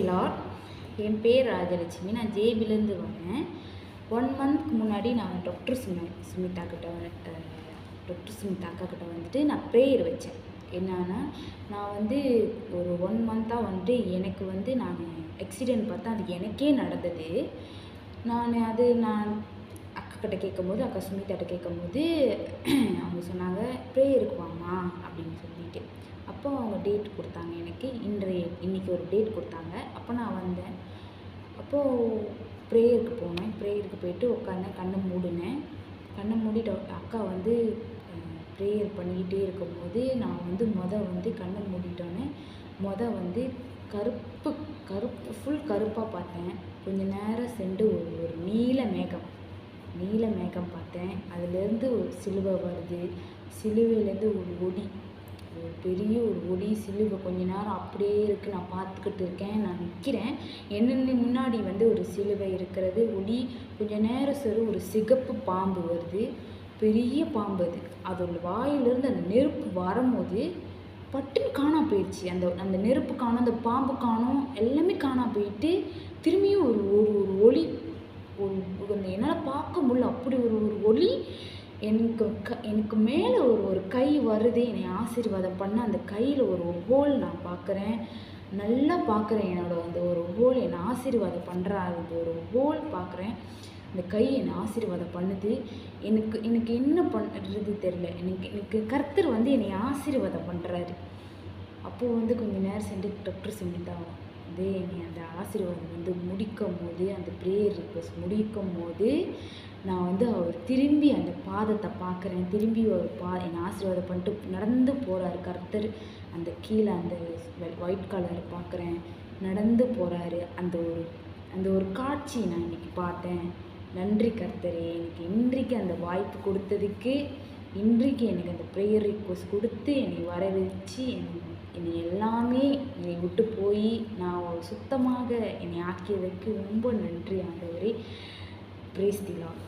Lord. என் பேர் ராஜலட்சுமி. நான் ஜேபிலேருந்து வரேன். 1 மந்த்க்கு முன்னாடி நான் டாக்டர் சுமிதா அக்கா வந்துட்டு நான் ப்ரேயர் வச்சேன். என்னன்னா, நான் வந்து ஒரு 1 மந்த்தாக வந்துட்டு எனக்கு வந்து நான் ஆக்சிடெண்ட் பார்த்தா அது எனக்கே நடந்தது. நான் அக்காக்கிட்ட கேட்கும்போது, அக்கா சுமிதாட்ட கேட்கும்போது அவங்க சொன்னாங்க, ப்ரேயருக்கு வாம்மா அப்படின்னு சொல்லிட்டு. அப்போ அவங்க டேட் கொடுத்தாங்க எனக்கு. இன்றைக்கி ஒரு டேட் கொடுத்தாங்க. அப்போ நான் வந்தேன். அப்போது ப்ரேயருக்கு போனேன். ப்ரேயருக்கு போயிட்டு உட்காந்தேன். கண்ணை மூடிட்டு அக்கா வந்து ப்ரேயர் பண்ணிக்கிட்டே இருக்கும்போது நான் வந்து கண்ணை மூடிட்டோன்னே வந்து கருப்பு ஃபுல் கருப்பாக பார்த்தேன். கொஞ்ச நேரம் சென்று ஒரு நீல மேகம் பார்த்தேன். அதுலேருந்து ஒரு சிலுவை வருது. சிலுவையிலேருந்து ஒரு பெரிய ஒளி சிலுவை கொஞ்ச நேரம் அப்படியே இருக்குது. நான் பார்த்துக்கிட்டு இருக்கேன். நான் நிற்கிறேன். என்னென்ன முன்னாடி ஒரு சிலுவை இருக்கிறது. ஒளி கொஞ்ச நேரம் சரி ஒரு சிகப்பு பாம்பு வருது. பெரிய பாம்பு அதோட வாயிலிருந்து அந்த நெருப்பு வரும்போது பட்டுன்னு காணாம போயிடுச்சு. அந்த நெருப்பு காணும், அந்த பாம்பு காணும், எல்லாமே காணாம போயிட்டு திரும்பியும் ஒரு ஒளி என்னால் பார்க்க முடியல. அப்படி ஒரு ஒளி எனக்கு மேலே ஒரு கை வருது. என்னை ஆசீர்வாதம் பண்ண அந்த கையில் ஒரு ஹோல் நான் பார்க்குறேன். நல்லா பார்க்குறேன். அந்த ஒரு ஹோல் என்னை ஆசீர்வாதம் பண்ணுறா. அது ஒரு ஹோல் பார்க்குறேன். அந்த கை என்னை ஆசீர்வாதம் பண்ணுது. எனக்கு என்ன பண்ணுறது தெரில. எனக்கு கர்த்தர் என்னை ஆசீர்வாதம் பண்ணுறாரு. அப்போது கொஞ்சம் நேரம் சென்று டாக்டர் சுமிதா என்னை அந்த ஆசீர்வாதம் முடிக்கும் போது, அந்த ப்ரேயர் ரிக்வெஸ்ட் முடிக்கும் போது நான் அவர் திரும்பி அந்த பாதத்தை பார்க்குறேன். திரும்பி என்னை ஆசீர்வாதம் பண்ணிட்டு நடந்து போகிறாரு கர்த்தர். அந்த கீழே அந்த ஒயிட் கலர் பார்க்குறேன். நடந்து போகிறாரு. அந்த ஒரு காட்சி நான் இன்றைக்கி பார்த்தேன். நன்றி கர்த்தரே, எனக்கு இன்றைக்கு அந்த வாய்ப்பு கொடுத்ததுக்கு. இன்றைக்கு எனக்கு அந்த ப்ரேயர் ரிக்வெஸ்ட் கொடுத்து என்னை வர வச்சு என்னை எல்லாமே என்னை விட்டு போய் நான் சுத்தமாக என்னை ஆக்கியதற்கு ரொம்ப நன்றி ஆண்டவரே. Praise the Lord.